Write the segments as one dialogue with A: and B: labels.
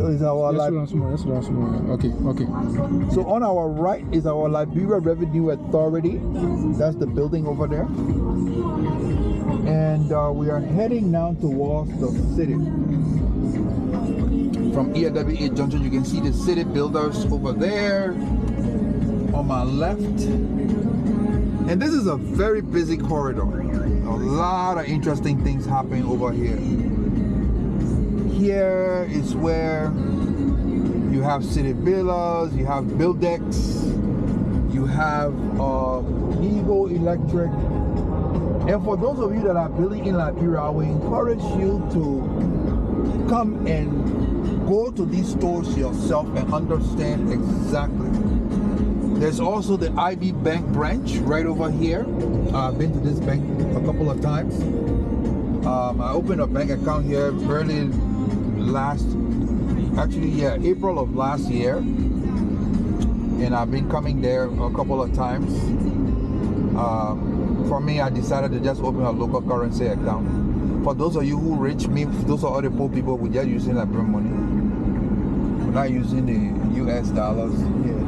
A: is our
B: Okay.
A: So on our right is our Liberia Revenue Authority. That's the building over there. And we are heading now towards the city. From Elwa Junction, you can see the city builders over there on my left. And this is a very busy corridor. A lot of interesting things happening over here. Here is where you have city villas, you have buildecks, you have Eagle Electric. And for those of you that are building in Liberia, I will encourage you to come and go to these stores yourself and understand exactly. There's also the IB Bank branch right over here. I've been to this bank a couple of times. I opened a bank account here April of last year, and I've been coming there a couple of times. For me, I decided to just open a local currency account. For those of you who reach me, those are other poor people, we're just using Liberian money. We're not using the US dollars here.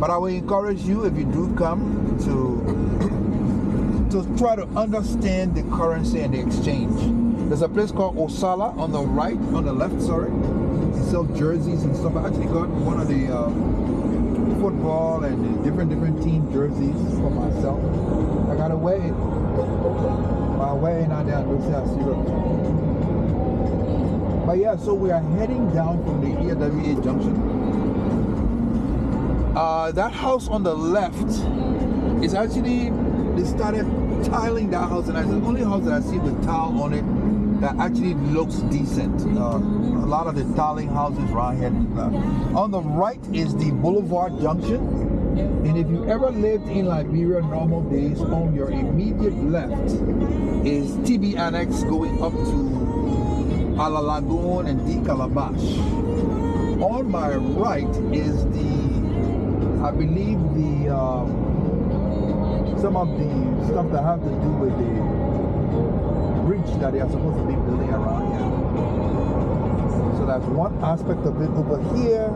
A: But I will encourage you, if you do come, to try to understand the currency and the exchange. There's a place called Osala on the left, sorry. They sell jerseys and stuff. I actually got one of the football and the different team jerseys for myself. I gotta wear it. My wearing out there, but yeah, so we are heading down from the Elwa Junction. That house on the left is actually, they started tiling that house, and it's the only house that I see with tile on it that actually looks decent. A lot of the tiling houses around here. On the right is the Boulevard Junction, and if you ever lived in Liberia normal days, on your immediate left is TB Annex going up to Alalagoon and D Calabash. On my right is I believe some of the stuff that have to do with the bridge that they are supposed to be building around here. So that's one aspect of it. Over here,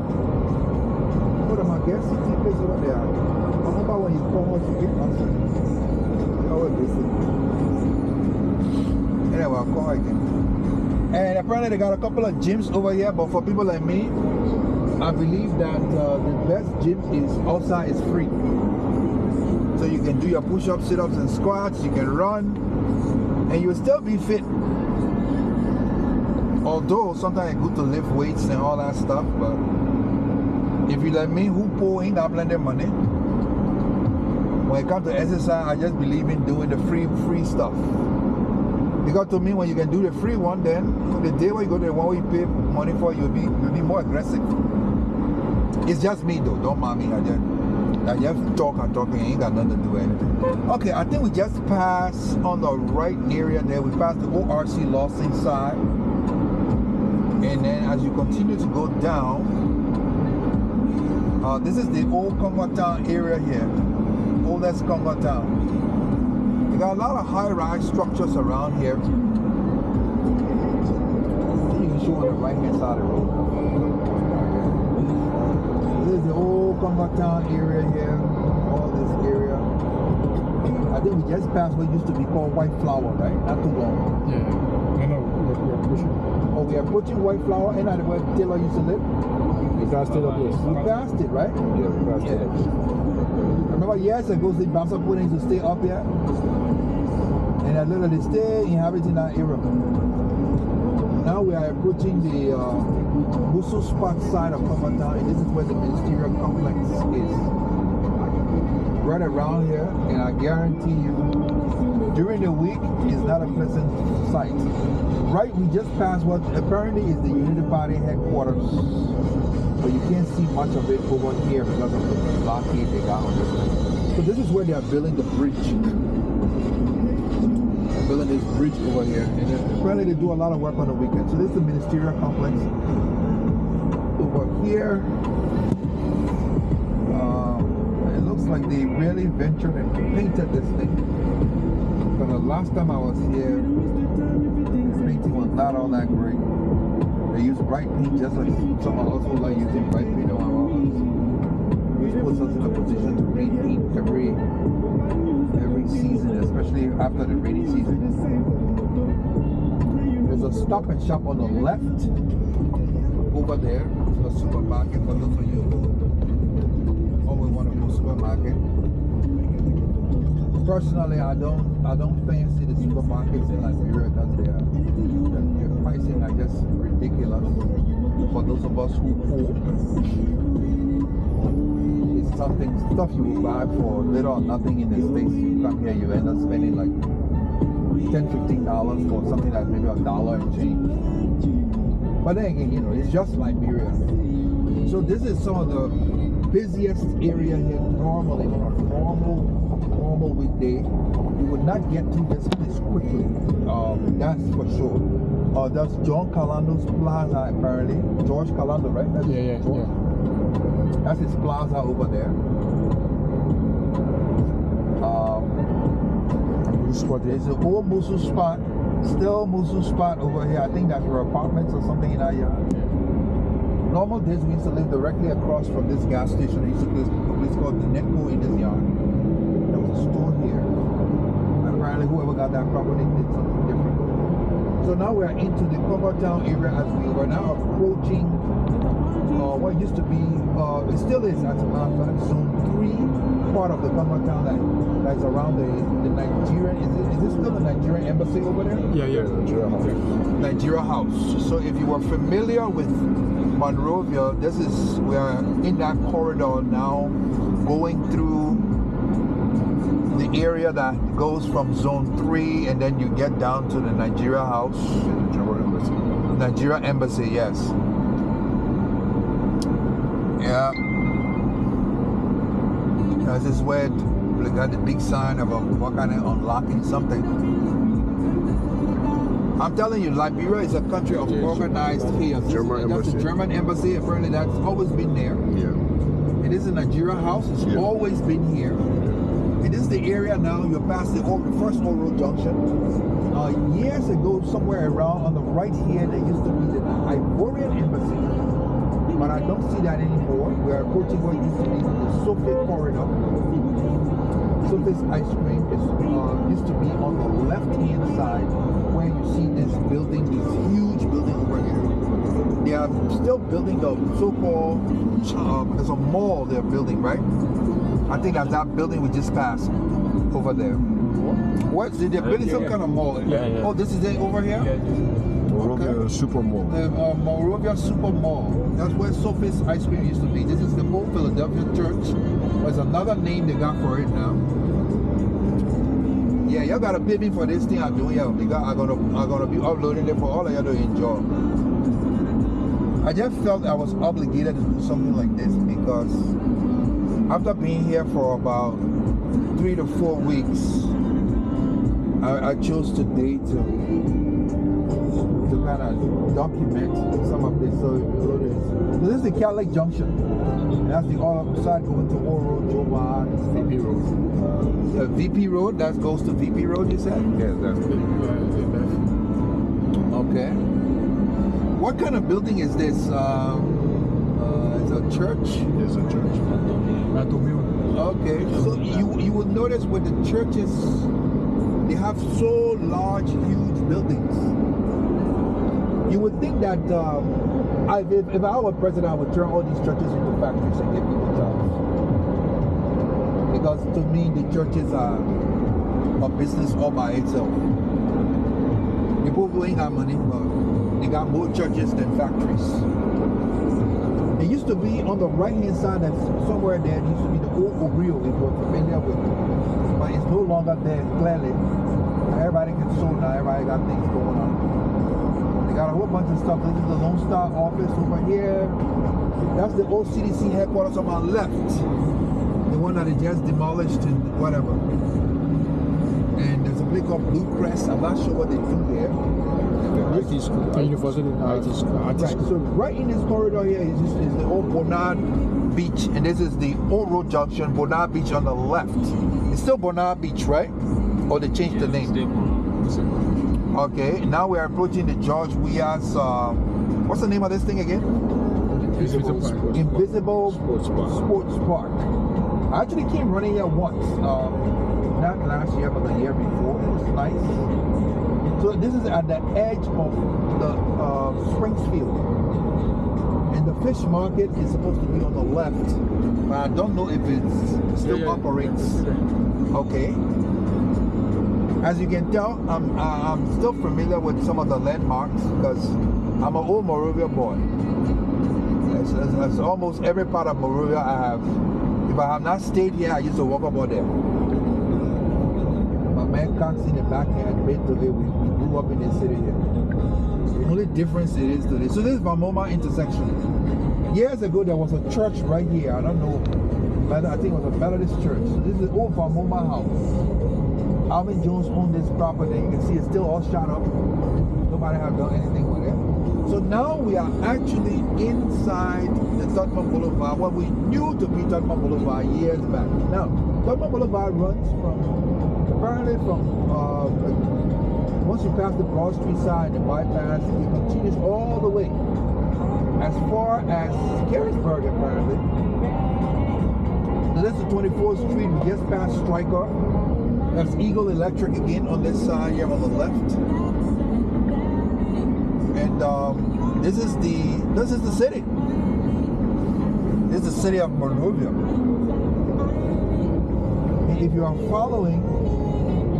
A: what am I guessing? Place over there. I remember when you come out, you get nothing. Oh, listen. Anyway, I'll call again. And apparently they got a couple of gyms over here, but for people like me, I believe that the best gym is outside, is free. So you can do your push-ups, sit-ups, and squats. You can run, and you'll still be fit. Although sometimes it's good to lift weights and all that stuff, but if you like me, who pour in that plenty of money, when it comes to exercise, I just believe in doing the free stuff. Because to me, when you can do the free one, then the day when you go to the one where you pay money for, you'll be more aggressive. It's just me though, don't mind me. I just talk and ain't got nothing to do with anything. Okay, I think we just passed on the right area there. We passed the ORC Lawson side. And then as you continue to go down, this is the old Congo Town area here. Oldest Congo Town. We got a lot of high-rise structures around here. You can show on the right-hand side of the road. This is the old Congo Town area here, all this area. I think we just passed what used to be called White Flower, right? Not too long.
B: Yeah, no, we're pushing.
A: Oh, we are approaching White Flower, and that's where Taylor used to live?
B: We passed it up, yes.
A: We passed it, right?
B: Yeah, we passed it up.
A: Remember years ago, the Bamsa Puddings to stay up here? And I literally stay inhabiting that area. Now we are approaching the Busu Spot side of Congo Town, and this is where the ministerial complex is. Right around here, and I guarantee you, during the week, it's not a pleasant sight. Right, we just passed what apparently is the Unity Party headquarters, but you can't see much of it over here because of the blockade they got on this thing. So this is where they are building the bridge. Building this bridge over here, and apparently they do a lot of work on the weekend. So this is the ministerial complex over here. It looks like they really ventured and painted this thing. But the last time I was here, the painting was not all that great. They use bright paint just like some of us who like using bright paint on our houses. Which puts us in a position to repaint every season, especially after the rainy season. There's a Stop and Shop on the left over there. It's a supermarket for those of you who always want to go supermarket. Personally, I don't fancy the supermarkets in Liberia because their pricing are just ridiculous for those of us who poor. It's stuff you will buy for little or nothing in the States. You come here, you end up spending like $10-15 for something that's maybe $1 and change. But then again, you know, it's just Liberia. So this is some of the busiest area here normally on a normal weekday. You would not get to this place quickly. That's for sure. That's John Calando's Plaza apparently. George Calando, right? That's
B: Yeah.
A: That's his plaza over there. There's an old Musu spot, still Musu spot over here. I think that's your apartments or something in our yard. Normal days we used to live directly across from this gas station. There used to be a place called the Netco in this yard. There was a store here. Apparently whoever got that property did something different. So now we're into the Coco Town area as we were now approaching what used to be, it still is as a matter of fact, Zone 3 part of the Mamba town that is around the Nigerian, is it still the Nigerian embassy over there?
B: Yeah.
A: Nigeria House. So if you were familiar with Monrovia, we are in that corridor now, going through the area that goes from Zone 3 and then you get down to the Nigeria House. Nigeria Embassy, yes. Yeah. This is where we got the big sign of what kind of unlocking something. I'm telling you, Liberia is a country of organized chaos. That's the German embassy. Apparently, that's always been there.
B: Yeah.
A: It is a Nigeria House. It's always been here. It is the area now. You're past the first Elwa Junction. Years ago, somewhere around on the right here, there used to be the Ivorian embassy. But I don't see that anymore. We are approaching what used to be the Sophie corridor. Sophie's ice cream used to be on the left-hand side where you see this building, this huge building over here. They are still building the so-called, there's a mall they're building, right? I think that's that building we just passed over there. What? They're building some kind of mall.
B: Yeah.
A: Oh, this is it over here?
B: Monrovia Super Mall.
A: The Monrovia Super Mall. That's where Sophie's ice cream used to be. This is the old Philadelphia church. There's another name they got for it now. Yeah, y'all gotta pay me for this thing I'm doing here because I'm gonna be uploading it for all of y'all to enjoy. I just felt I was obligated to do something like this because after being here for about 3 to 4 weeks, I chose today to kind of document some of this. So this is the Elwa Junction. And that's the other side going to Oro, Joma,
B: VP Road.
A: VP Road, that goes to VP Road, you said?
B: Yes, that's it.
A: Okay. What kind of building is this? It's a church?
B: It's a church.
A: Okay, so you will notice with the churches, they have so large, huge buildings. You would think that if I were president, I would turn all these churches into factories and give people jobs. Because to me, the churches are a business all by itself. People who ain't got money, but they got more churches than factories. It used to be on the right-hand side, that's somewhere there, it used to be the old Obrio, if you're familiar with it. But it's no longer there, clearly. Everybody can sew now, everybody got things going on. They got a whole bunch of stuff. This is the Lone Star office over here. That's the old CDC headquarters on my left. The one that they just demolished and whatever. And there's a place called Blue Crest. I'm not sure what they do there.
B: IT school. University IT school.
A: Right. So right in this corridor here is the old Bonard Beach. And this is the old road junction, Bonard Beach on the left. It's still Bonard Beach, right? Or they changed the name? Okay, now we are approaching the George Weah's What's the name of this thing again? Invisible Sports Park. I actually came running here once. Not last year, but the year before. It was nice. So this is at the edge of the Springfield. And the fish market is supposed to be on the left. But I don't know if it still operates. Okay. As you can tell, I'm still familiar with some of the landmarks because I'm an old Monrovia boy. As almost every part of Monrovia I have. If I have not stayed here, I used to walk about there. My man Cox in the backyard, we grew up in the city here. The only difference it is today. So this is Mamba intersection. Years ago there was a church right here. I don't know. I think it was a Methodist church. This is the old Mamba house. Alvin Jones owned this property. You can see it's still all shot up. Nobody have done anything with it. So now we are actually inside the Tottenham Boulevard, what we knew to be Tottenham Boulevard years back. Now, Tottenham Boulevard runs apparently from, once you pass the Broad Street side and bypass, it continues all the way as far as Carisburg apparently. So that's the 24th Street, we just passed Stryker. That's Eagle Electric again on this side here on the left. And this is the city. This is the city of Monrovia. And if you are following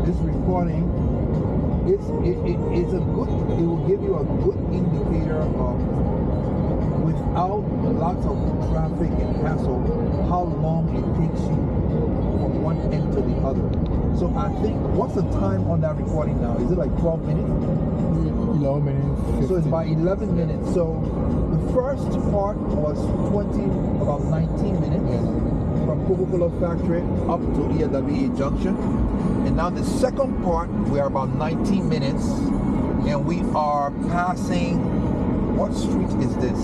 A: this recording, it will give you a good indicator of, without lots of traffic and hassle, how long it takes you from one end to the other. So I think, what's the time on that recording now? Is it like 12 minutes?
B: 11 minutes. 15.
A: So it's about 11 minutes. So the first part was about 19 minutes from Coca-Cola factory up to Elwa Junction. And now the second part, we are about 19 minutes. And we are passing, what street is this?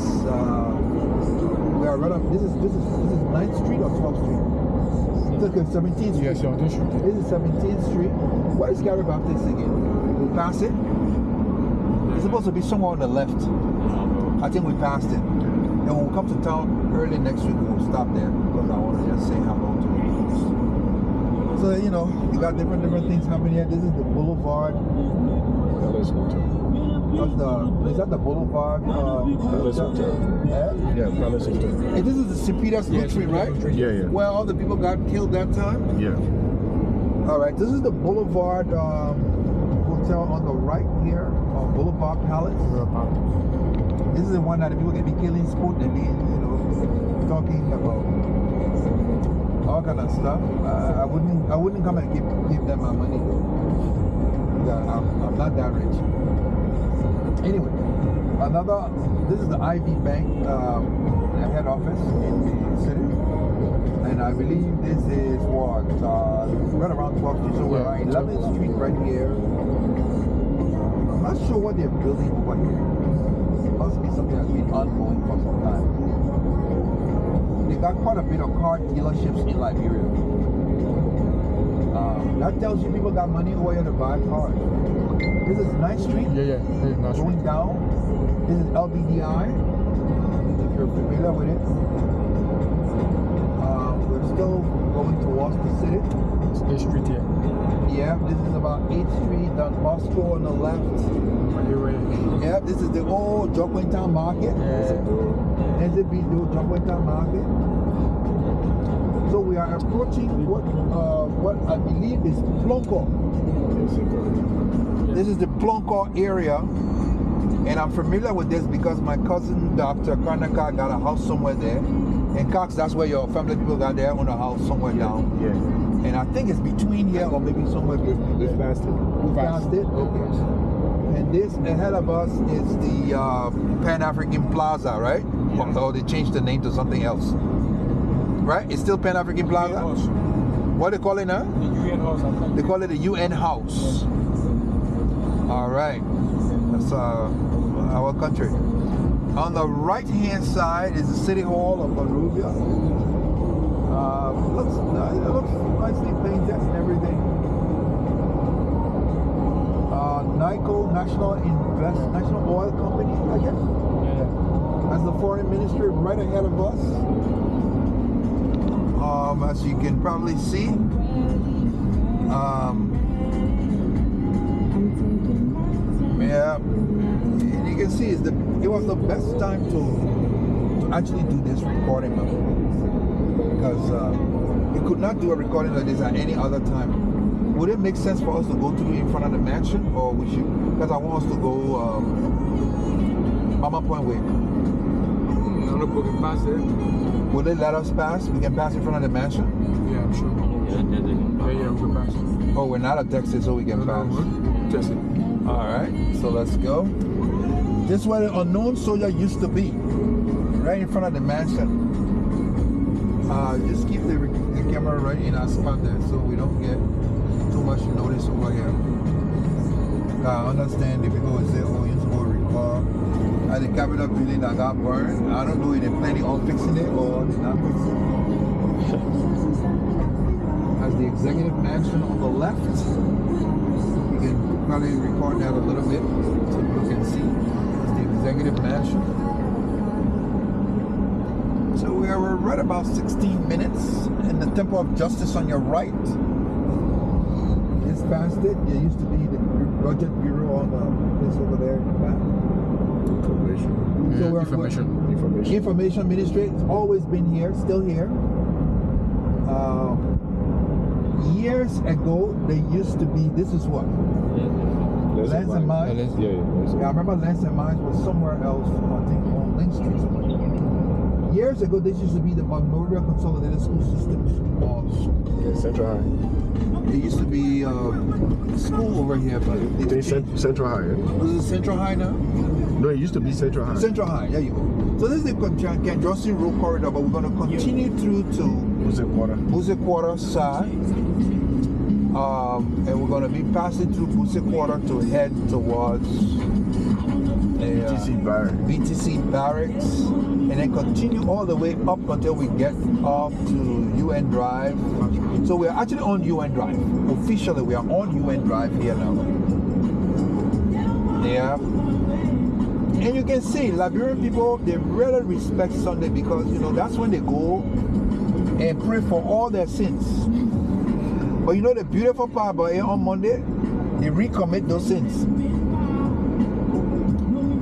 A: We are right up, this is 9th Street or 12th Street? It's like 17th Street.
B: Yeah, 17th Street.
A: This is 17th Street. What is Gary Baptist again? We pass it? It's supposed to be somewhere on the left. I think we passed it. And when we come to town early next week, we'll stop there because I want to just say hello to the folks. So, you know, you got different things happening here. This is the boulevard. Is that the boulevard?
B: Palace Hotel. Yeah, Palace Hotel.
A: And this is the St. Peter's Street, right?
B: Yeah.
A: Where all the people got killed that time?
B: Yeah.
A: All right, this is the Boulevard Hotel on the right here, Boulevard Palace. This is the one that the people can be killing sport and be, talking about all kind of stuff. I wouldn't come and give them my money. I'm not that rich. Anyway, this is the IB Bank head office in the city. And I believe this is what, right around 12th Street, so we're on 11th Street right here. I'm not sure what they're building over here. It must be something that's been ongoing for some time. They got quite a bit of car dealerships in Liberia. That tells you people got money over here to buy cars. This is 9th Street.
B: Yeah.
A: Going down. This is LBDI, if you're familiar with it. We're still going towards the city.
B: It's 8th Street here.
A: Yeah, this is about 8th Street, Don Bosco on the left. Yeah, this is the old Jokwintown Market. This is the old Jokwintown Market. So we are approaching what I believe is Plonko. This is the Plonko area. And I'm familiar with this because my cousin, Dr. Karnaka, got a house somewhere there. And Cox, that's where your family people got their own house somewhere down.
B: Yeah.
A: And I think it's between here or maybe somewhere between.
B: We passed it.
A: We passed it? Okay. And this ahead of us is the Pan-African Plaza, right?
B: Yeah.
A: Or they changed the name to something else. Right? It's still Pan-African Plaza? What do they call it now?
C: The UN House.
A: They call it the UN House. All right. That's our country. On the right-hand side is the City Hall of Monrovia. It looks nicely painted and everything. National Oil Company, I guess. Foreign Ministry right ahead of us. As you can probably see. Yeah, and you can see it was the best time to actually do this recording now, because we could not do a recording like this at any other time. Would it make sense for us to go through in front of the mansion, or we should? Because I want us to go Mama Point Way.
B: No, we can pass there.
A: Will they let us pass? We can pass in front of the mansion?
B: Yeah, I'm sure. Yeah, we can pass.
A: Oh, we're not at Texas, so we can pass.
B: Texas.
A: Alright, so let's go. This is where the unknown soldier used to be. Right in front of the mansion. Just keep the camera right in our spot there so we don't get too much notice over here. I understand the people will say, oh, you're supposed to record at the Capitol building that got burned. I don't know if they're planning on fixing it or they're not fixing it. As the executive mansion on the left, you can probably record that a little bit so people can see. It's the executive mansion. So we are right about 16 minutes in the Temple of Justice on your right. Just past it, there used to be the Budget Bureau on the place over there in the back. Information.
B: So
A: Information Ministry. It's always been here, still here. Years ago, they used to be, this is what? Lance and Mines? Yeah, I remember Lance and Mines was somewhere else, I think on Link Street somewhere. Years ago, this used to be the Magnolia Consolidated School System.
C: Yeah, Central High.
A: There used to be school over here, but
C: Central High. Yeah?
A: Is it Central High now?
C: No, it used to be Central High.
A: Central High, there you go. So this is the Kendrossi Road corridor, but we're going to continue through to Music Quarter side. And we're going to be passing through Music Quarter to head towards BTC Barracks, and then continue all the way up until we get up to UN Drive. So we're actually on UN Drive. Officially, we are on UN Drive here now. Yeah. And you can see Liberian people, they really respect Sunday because, you know, that's when they go and pray for all their sins. But you know the beautiful part about it, on Monday, they recommit those sins.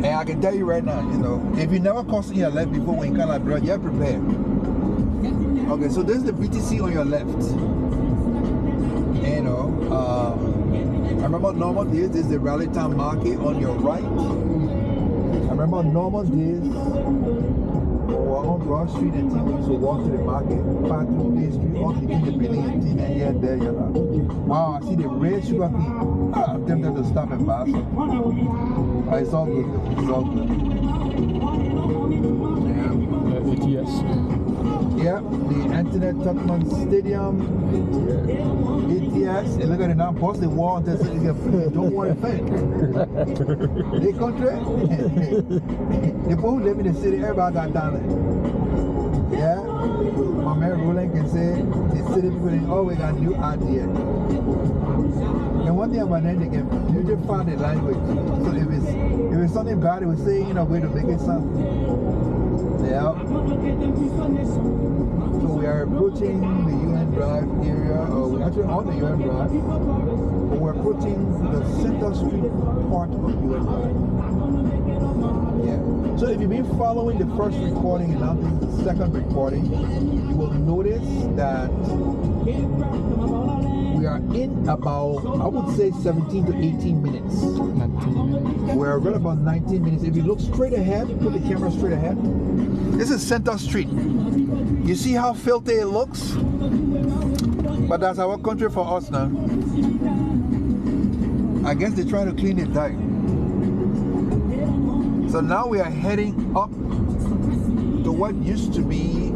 A: And I can tell you right now, you know, if you never crossed in your life before when you come to Liberia, you're prepared. Okay, so this is the BTC on your left. You know, I remember normal days, this is the Rally Town Market on your right. I remember normal days, we were on Broad Street and we used to walk to the market, pass through Bay Street, all between the building and Tina here and there, you know. Wow, I see the red sugar cane. I'm tempted to stop and pass. It's all good, it's all good. Yeah.
B: ATS.
A: Yeah, the Antoinette Tuckman Stadium, ATS, and look at it now, post the wall and say, don't want to think. They country, the people who live in the city, everybody got talent. Yeah, my man Roland can say, the city people, they always got new idea. And one thing about them, they can usually find the language. So if it's something bad, they will say, you know, way to make it sound. Yeah. So we are approaching the UN Drive area, we're actually on the UN Drive, but we're approaching the Center Street part of UN Drive. Yeah. So if you've been following the first recording and now the second recording, you will notice that we are in about, I would say 17 to 18 minutes.
B: 19 minutes.
A: We're right about 19 minutes. If you look straight ahead, put the camera straight ahead. This is Center Street. You see how filthy it looks? But that's our country for us now. I guess they're trying to clean it tight. So now we are heading up to what used to be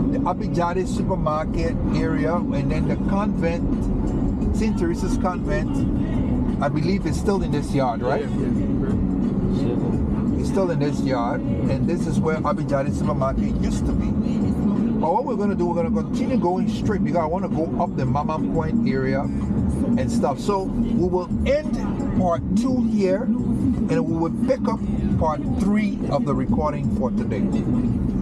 A: the Abijade supermarket area, and then the convent, St. Teresa's convent, I believe is still in this yard, right? It's still in this yard, and this is where Abijade supermarket used to be. But what we're going to do, we're going to continue going straight because I want to go up the Mama Point area and stuff. So we will end part 2 here. and we will pick up part 3 of the recording for today.